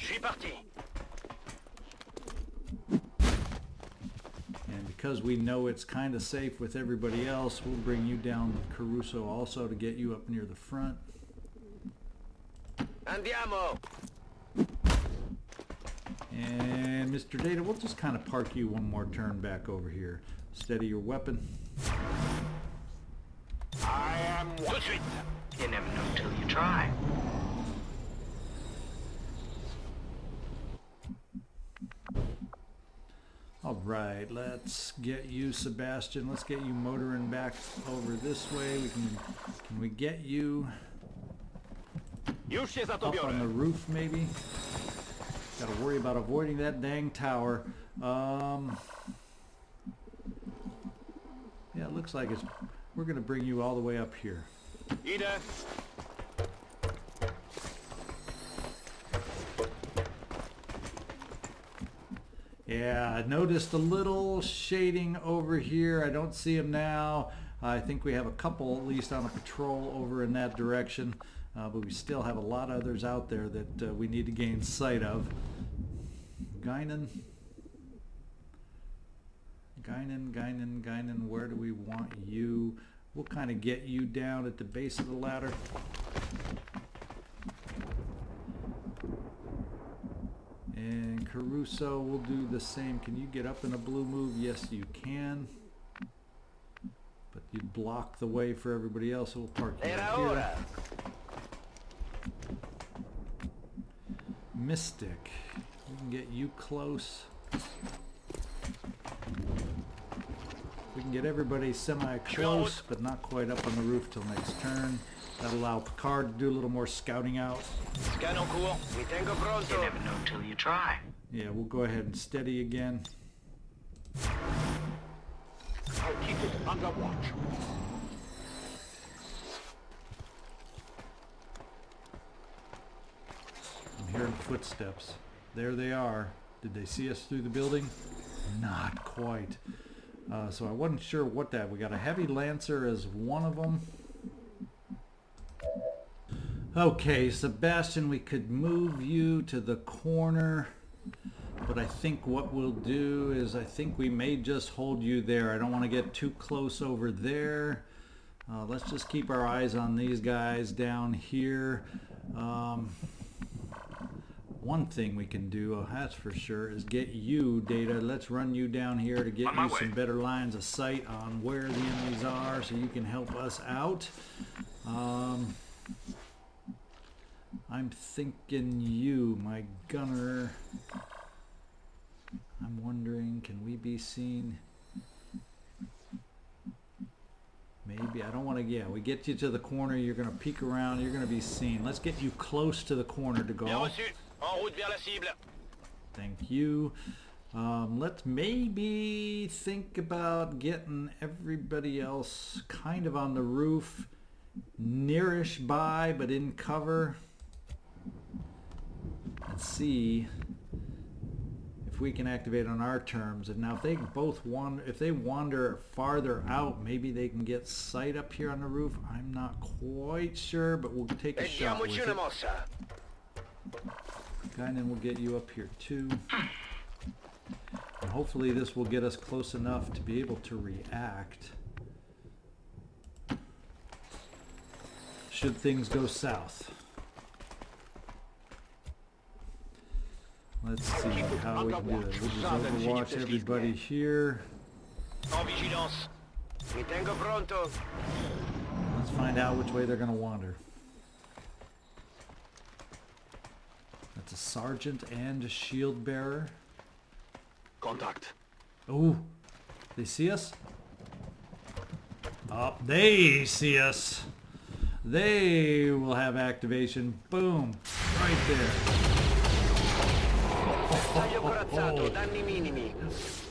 S1: And because we know it's kind of safe with everybody else, we'll bring you down Caruso also to get you up near the front.
S13: Andiamo!
S1: And Mr. Data, we'll just kind of park you one more turn back over here. Steady your weapon.
S13: I am watching.
S12: You never know till you try.
S1: All right, let's get you, Sebastian. Let's get you motoring back over this way. Can we get you up on the roof maybe? Got to worry about avoiding that dang tower. Yeah, it looks like we're going to bring you all the way up here.
S13: Ida.
S1: Yeah, I noticed a little shading over here. I don't see him now. I think we have a couple at least on a patrol over in that direction. But we still have a lot of others out there that we need to gain sight of. Guinan, where do we want you? We'll kind of get you down at the base of the ladder. And Caruso will do the same. Can you get up in a blue move? Yes, you can. But you block the way for everybody else, so we'll park you right here. Mystic, we can get you close. We can get everybody semi-close, but not quite up on the roof till next turn. That'll allow Picard to do a little more scouting out.
S12: You never know till you try.
S1: Yeah, we'll go ahead and steady again.
S13: I'll keep it under watch.
S1: I'm hearing footsteps. There they are. Did they see us through the building? Not quite. So I wasn't sure what that. We got a heavy lancer as one of them. Okay, Sebastian, we could move you to the corner. But I think what we'll do is I think we may just hold you there. I don't want to get too close over there. Let's just keep our eyes on these guys down here. One thing we can do, that's for sure, is get you, Data. Let's run you down here to get you some better lines of sight on where the enemies are so you can help us out. I'm thinking you, my gunner. I'm wondering, can we be seen? Maybe. I don't want to, yeah, we get you to the corner, you're going to peek around, you're going to be seen. Let's get you close to the corner, DeGaulle. Thank you. Let's maybe think about getting everybody else kind of on the roof, nearish by, but in cover. Let's see if we can activate on our terms. And now if they both wander farther out, maybe they can get sight up here on the roof. I'm not quite sure, but we'll take a shot with it. Guinan will get you up here too. And hopefully this will get us close enough to be able to react should things go south. Let's see how we can do it. We'll just overwatch everybody here. Let's find out which way they're going to wander. That's a sergeant and a shield bearer.
S11: Contact.
S1: Oh, they see us? Oh, they see us. They will have activation. Boom. Right there.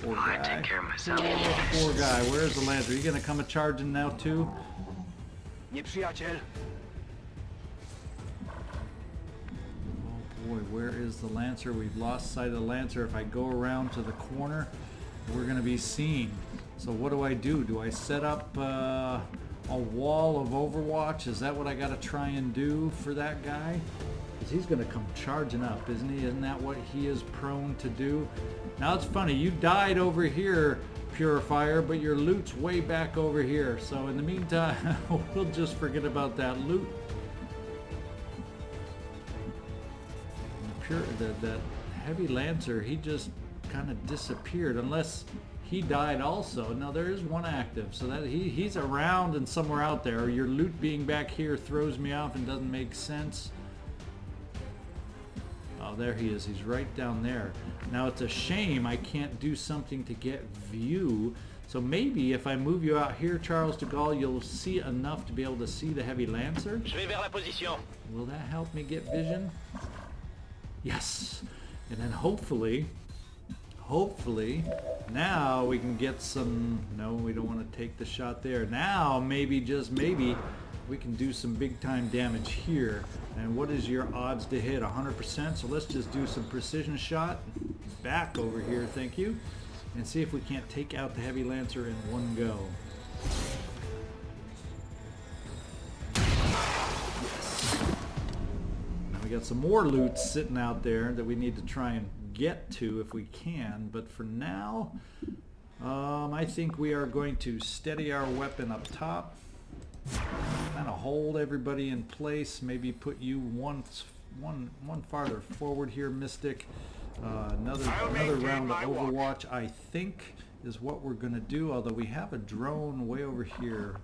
S1: Poor guy.
S12: I take care of myself.
S1: Poor guy. Where's the Lancer? Are you going to come a-charging now too? Boy, where is the Lancer? We've lost sight of the Lancer. If I go around to the corner, we're going to be seen. So what do? Do I set up a wall of overwatch? Is that what I got to try and do for that guy? Because he's going to come charging up, isn't he? Isn't that what he is prone to do? Now it's funny, you died over here, Purifier, but your loot's way back over here. So in the meantime, we'll just forget about that loot. That heavy Lancer, he just kind of disappeared, unless he died also. Now there is one active, so that he's around and somewhere out there. Your loot being back here throws me off and doesn't make sense. Oh, there he is. He's right down there. Now it's a shame I can't do something to get view. So maybe if I move you out here, Charles DeGaulle, you'll see enough to be able to see the heavy Lancer. Will that help me get vision? Yes. And then hopefully, now we can get some... No, we don't want to take the shot there. Now, maybe, just maybe, we can do some big time damage here. And what is your odds to hit? 100%. So let's just do some precision shot. Back over here, thank you. And see if we can't take out the heavy Lancer in one go. We got some more loot sitting out there that we need to try and get to if we can, but for now I think we are going to steady our weapon up top, kind of hold everybody in place, maybe put you one farther forward here, Mystic. Another round of Overwatch, I think, is what we're going to do, although we have a drone way over here.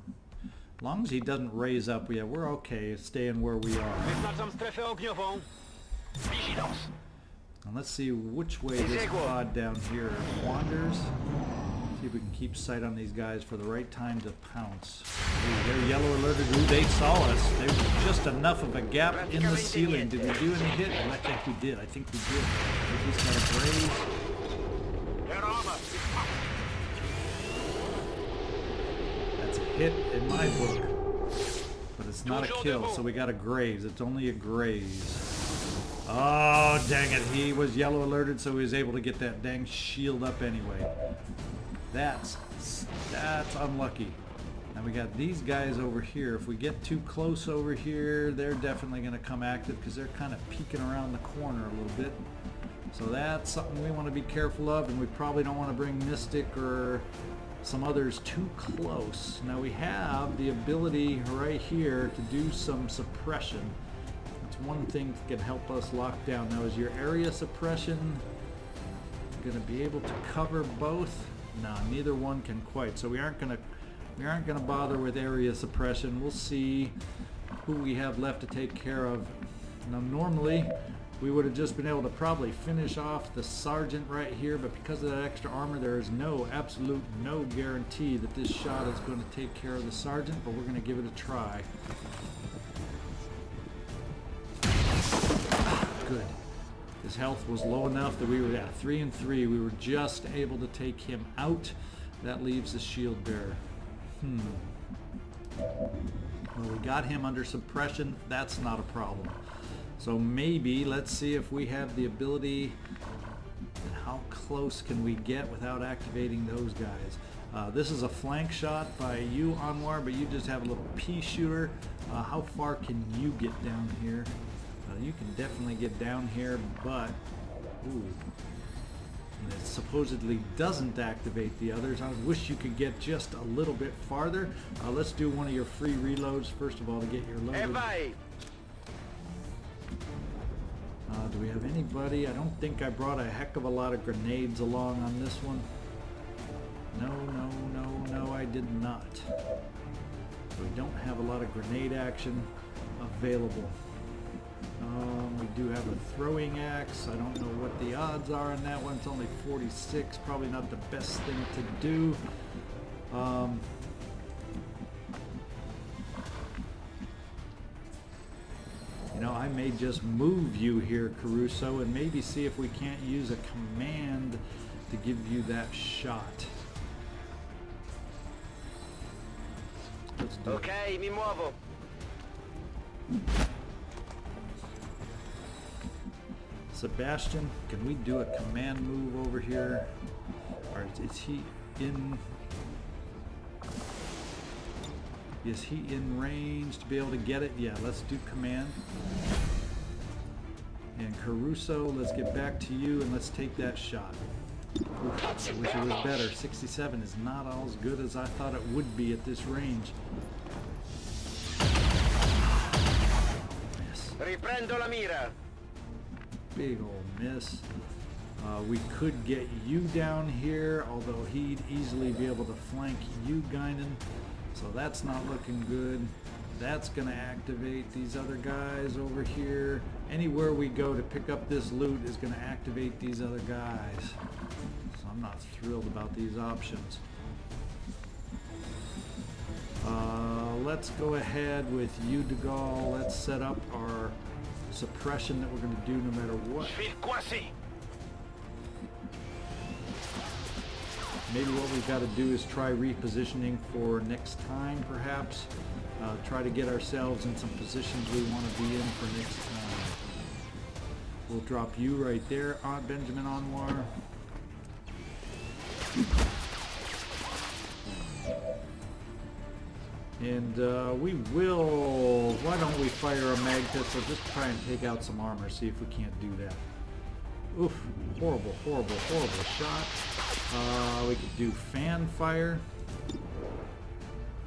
S1: As long as he doesn't raise up, yeah, we're okay staying where we are. And let's see which way this pod down here wanders. See if we can keep sight on these guys for the right time to pounce. Ooh, they're yellow alerted. Ooh, they saw us. There's just enough of a gap in the ceiling. Did we do any hit? Oh, I think we did. I think we did. He's got a graze. Hit in my book, but it's not a kill, so we got a graze. It's only a graze. Oh, dang it. He was yellow alerted, so he was able to get that dang shield up anyway. That's unlucky. Now we got these guys over here. If we get too close over here, they're definitely going to come active because they're kind of peeking around the corner a little bit. So that's something we want to be careful of, and we probably don't want to bring Mystic or some others too close. Now we have the ability right here to do some suppression. That's one thing that can help us lock down. Now, is your area suppression going to be able to cover both? No, neither one can quite. So we aren't going to bother with area suppression. We'll see who we have left to take care of. Now, normally we would have just been able to probably finish off the sergeant right here, but because of that extra armor, there is absolute no guarantee that this shot is going to take care of the sergeant, but we're going to give it a try. Good. His health was low enough that we were at 3 and 3. We were just able to take him out. That leaves the shield bearer. Well, we got him under suppression. That's not a problem. So maybe, let's see if we have the ability, and how close can we get without activating those guys. This is a flank shot by you, Anwar, but you just have a little pea shooter. How far can you get down here? You can definitely get down here, but it supposedly doesn't activate the others. I wish you could get just a little bit farther. Let's do one of your free reloads first of all to get your load. Do we have anybody? I don't think I brought a heck of a lot of grenades along on this one. No, I did not. We don't have a lot of grenade action available. We do have a throwing axe. I don't know what the odds are on that one. It's only 46. Probably not the best thing to do. You know, I may just move you here, Caruso, and maybe see if we can't use a command to give you that shot. Let's do
S14: it. Mi muovo.
S1: Sebastian, can we do a command move over here? Or is he in... Is he in range to be able to get it? Yeah, let's do command. And Caruso, let's get back to you and let's take that shot. Oof, I wish it was better. 67 is not as good as I thought it would be at this range. Miss.
S14: Riprendo la mira.
S1: Big old miss. We could get you down here, although he'd easily be able to flank you, Guinan. So that's not looking good. That's going to activate these other guys over here. Anywhere we go to pick up this loot is going to activate these other guys. So I'm not thrilled about these options. Let's go ahead with you, DeGaulle. Let's set up our suppression that we're going to do no matter what. Maybe what we've got to do is try repositioning for next time, perhaps. Try to get ourselves in some positions we want to be in for next time. We'll drop you right there, Benjamin Anwar. And we will, why don't we fire a mag pistol, just try and take out some armor, see if we can't do that. Oof, horrible, horrible, horrible shot. We could do fan fire.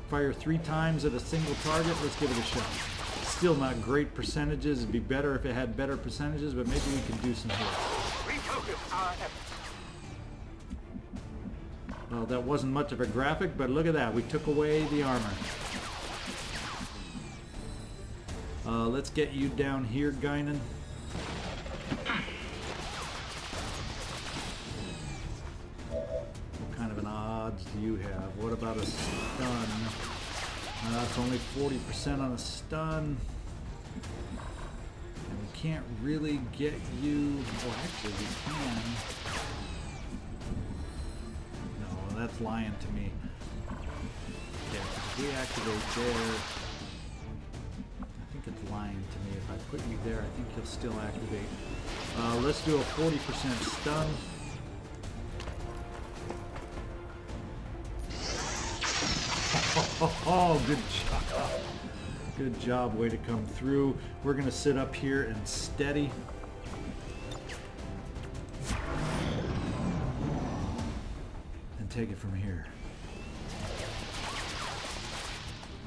S1: Fire 3 times at a single target. Let's give it a shot. Still not great percentages. It'd be better if it had better percentages, but maybe we can do some hits.
S13: Refocus our efforts.
S1: Well, that wasn't much of a graphic, but look at that. We took away the armor. Let's get you down here, Guinan. What kind of an odds do you have? What about a stun? That's only 40% on a stun. And we can't really get you... Oh, actually we can. No, that's lying to me. Yeah, if we activate there... I think it's lying to me. If I put you there, I think you'll still activate. Let's do a 40% stun. Oh, good job. Good job. Way to come through. We're going to sit up here and steady. take it from here.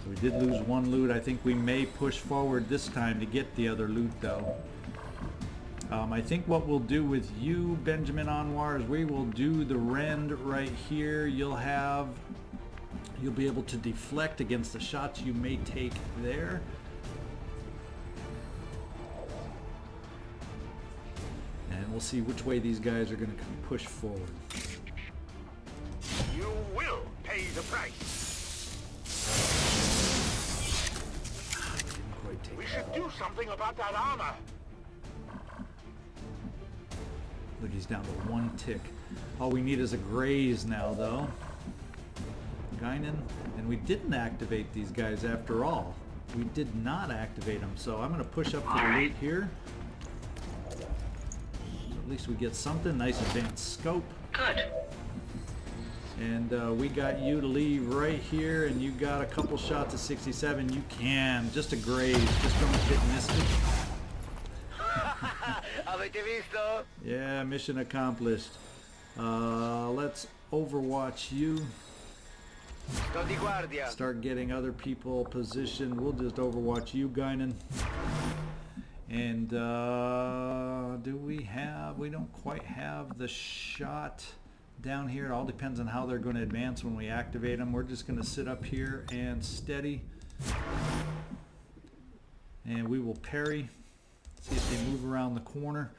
S1: We did lose one loot. I think we may push forward this time to get the other loot though. I think what we'll do with you, Benjamin Anwar, is we will do the rend right here. You'll be able to deflect against the shots you may take there. And we'll see which way these guys are going to push forward.
S13: You will pay the price. We should do something about that armor.
S1: Look, he's down to 1 tick. All we need is a graze now, though. Guinan. And we didn't activate these guys after all. We did not activate them, so I'm going to push up for the loot here. So at least we get something. Nice advanced scope.
S12: Good.
S1: And we got you to leave right here, and you got a couple shots of 67. You can. Just a graze. Just don't hit Mystic.
S14: Avete visto?
S1: Yeah, mission accomplished. Let's overwatch you.
S14: Sto di guardia.
S1: Start getting other people positioned. We'll just overwatch you, Guinan. And do we have... We don't quite have the shot down here. It all depends on how they're going to advance when we activate them. We're just going to sit up here and steady. And we will parry. See if they move around the corner.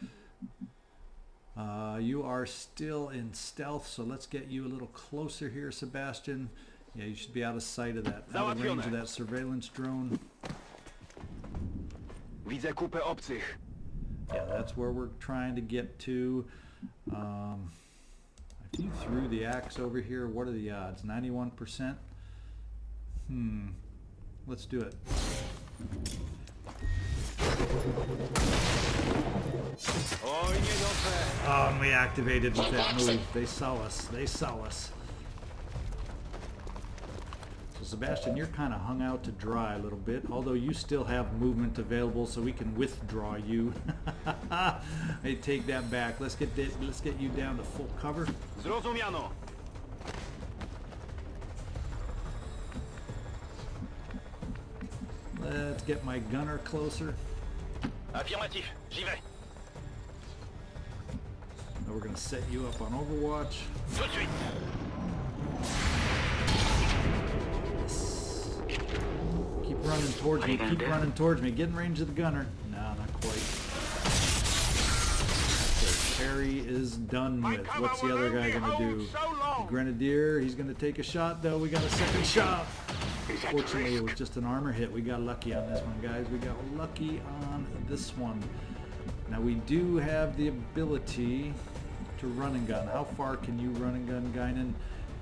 S1: You are still in stealth, so let's get you a little closer here, Sebastian. Yeah, you should be out of sight of that, out of range of that surveillance drone.
S4: Widzę kupę obcych.
S1: Yeah, that's where we're trying to get to. If you threw the axe over here, what are the odds? 91%? Let's do it. Oh, and we activated with that move. They saw us. They saw us. So Sebastian, you're kind of hung out to dry a little bit, although you still have movement available, so we can withdraw you. Hey, take that back. Let's get you down to full cover.
S13: Zrozumiano.
S1: Let's get my gunner closer.
S13: Affirmatif. J'y vais.
S1: Now we're going to set you up on Overwatch.
S13: Tout de suite.
S1: Yes. Keep running towards me. Keep running towards me. Get in range of the gunner. No, not quite. So Harry is done with. What's the other guy going to do? The Grenadier. He's going to take a shot, though. We got a second shot. Fortunately, it was just an armor hit. We got lucky on this one, guys. We got lucky on this one. Now, we do have the ability to run and gun. How far can you run and gun, Guinan?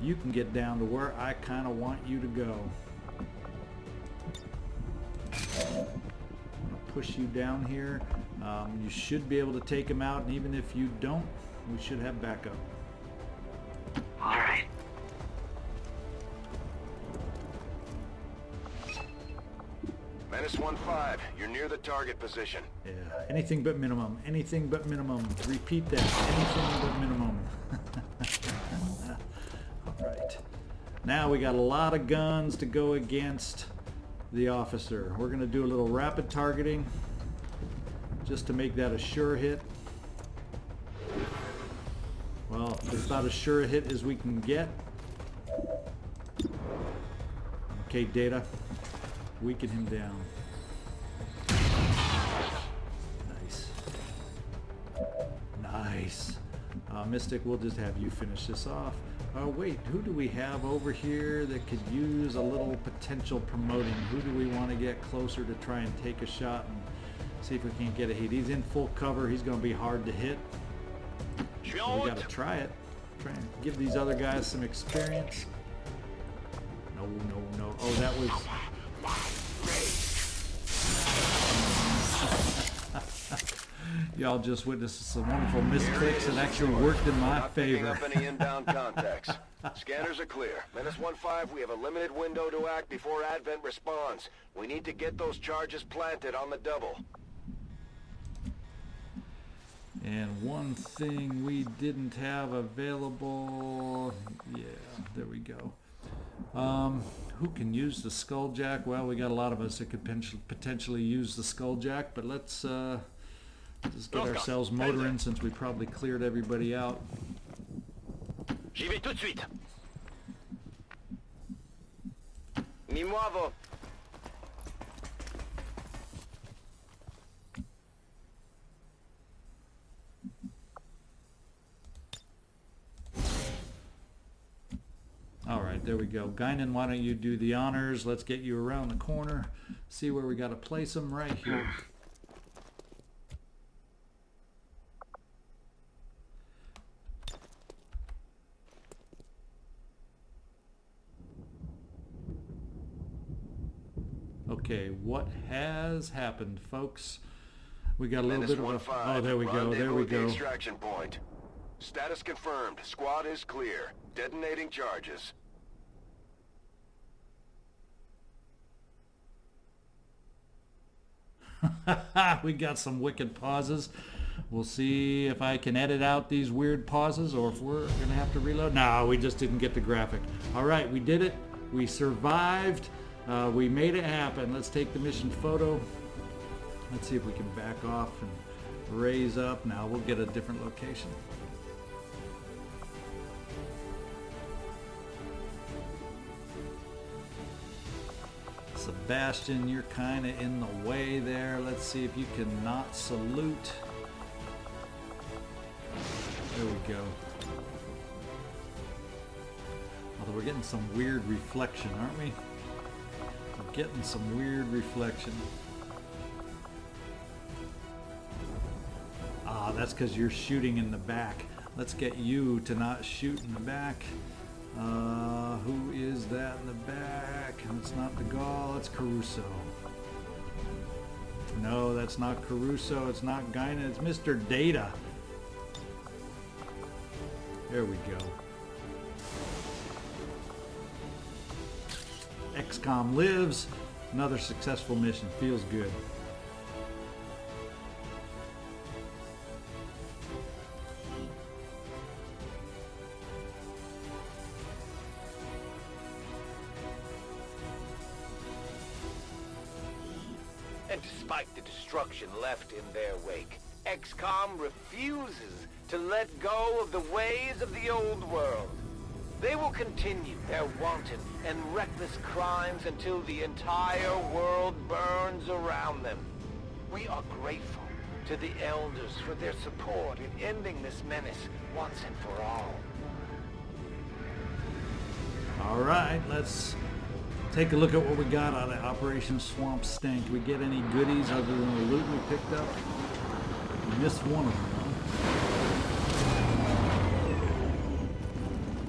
S1: You can get down to where I kind of want you to go. I'm going to push you down here. You should be able to take him out, and even if you don't, we should have backup.
S12: All right.
S4: Menace 1-5, you're near the target position.
S1: Yeah, anything but minimum. Anything but minimum. Repeat that. Anything but minimum. Alright. Now we got a lot of guns to go against the officer. We're going to do a little rapid targeting just to make that a sure hit. Well, it's about as sure a hit as we can get. Okay, Data. Weaken him down. Nice. Nice. Mystic, we'll just have you finish this off. Wait, who do we have over here that could use a little potential promoting? Who do we want to get closer to try and take a shot and see if we can't get a hit? He's in full cover. He's going to be hard to hit. So we got to try it. Try and give these other guys some experience. No, no, no. Oh, that was... Y'all just witnessed some wonderful misclicks that actually worked in my favor.
S4: Not picking up any inbound contacts. Scanners are clear. Menace 1-5, we have a limited window to act before Advent responds. We need to get those charges planted on the double.
S1: And one thing we didn't have available, well. Yeah, there we go. Who can use the Skulljack? Well, we got a lot of us that could potentially use the Skulljack, but let's just get ourselves motoring since we probably cleared everybody out.
S13: J'y vais tout de suite.
S14: Mi muovo.
S1: All right, there we go. Guinan, why don't you do the honors? Let's get you around the corner. See where we got to place them right here. Okay, what has happened, folks? We got a little bit of a... Oh, there we go, there we go.
S4: Extraction point. Status confirmed. Squad is clear. Detonating charges.
S1: We got some wicked pauses. We'll see if I can edit out these weird pauses or if we're going to have to reload. No, we just didn't get the graphic. All right, we did it. We survived. We made it happen. Let's take the mission photo. Let's see if we can back off and raise up. Now we'll get a different location. Sebastian, you're kind of in the way there. Let's see if you can not salute. There we go. Although we're getting some weird reflection, aren't we? We're getting some weird reflection. Ah, that's because you're shooting in the back. Let's get you to not shoot in the back. Who is that in the back? It's not DeGaulle, it's Caruso. No, that's not Caruso, it's not Guinan, it's Mr. Data. There we go. XCom lives. Another successful mission. Feels good.
S14: And despite the destruction left in their wake, XCom refuses to let go of the ways of the old world. They will continue their wanton and reckless crimes until the entire world burns around them. We are grateful to the Elders for their support in ending this menace once and for all.
S1: All right, let's take a look at what we got out of Operation Swampstank. Did we get any goodies other than the loot we picked up? We missed one of them.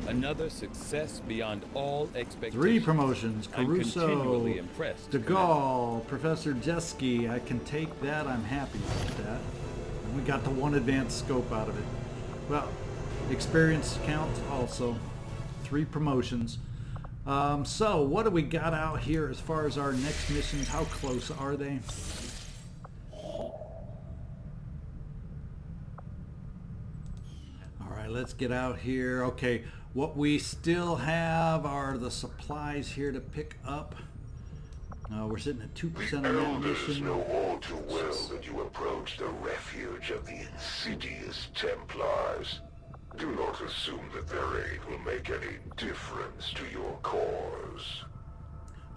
S2: Another success beyond all expectations.
S1: 3 promotions. Caruso,
S2: impressed.
S1: DeGaulle, Professor Jeski. I can take that. I'm happy with that. And we got the 1 advanced scope out of it. Well, experience count also. 3 promotions. So what do we got out here as far as our next missions? How close are they? All right, let's get out here. Okay, what we still have are the supplies here to pick up. We're sitting at 2% on that
S3: Elders
S1: mission.
S3: know all too well that you approach the refuge of the insidious Templars. Do not assume that their aid will make any difference to your cause.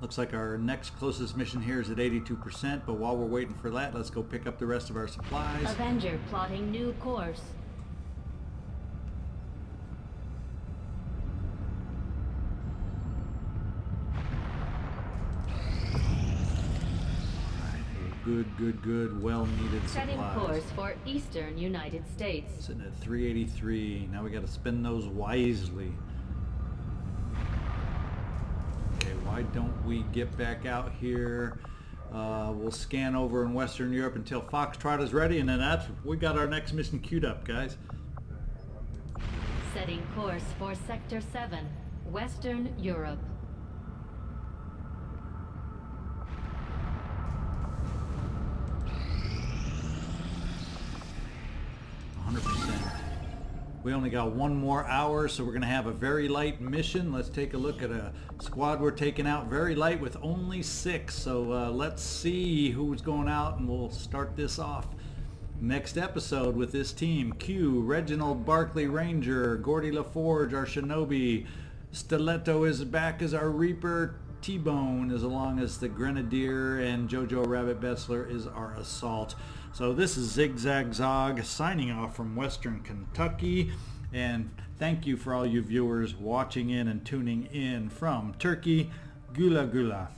S1: Looks like our next closest mission here is at 82%, but while we're waiting for that, let's go pick up the rest of our supplies.
S5: Avenger plotting new course.
S1: Good, well-needed
S5: Setting
S1: supplies.
S5: course for Eastern United States.
S1: Sitting at 383. Now we got to spend those wisely. Okay, why don't we get back out here? We'll scan over in Western Europe until Foxtrot is ready, and then we got our next mission queued up, guys.
S5: Setting course for Sector 7, Western Europe.
S1: 100%. We only got 1 more hour, so we're going to have a very light mission. Let's take a look at a squad we're taking out. Very light with only 6. So let's see who's going out, and we'll start this off. Next episode with this team: Q, Reginald Barkley Ranger, Gordy LaForge, our Shinobi, Stiletto is back as our Reaper, T-Bone is along as the Grenadier, and Jojo Rabbit Betzler is our Assault. So this is ZigZagZog signing off from Western Kentucky, and thank you for all you viewers watching in and tuning in from Turkey. Gula Gula.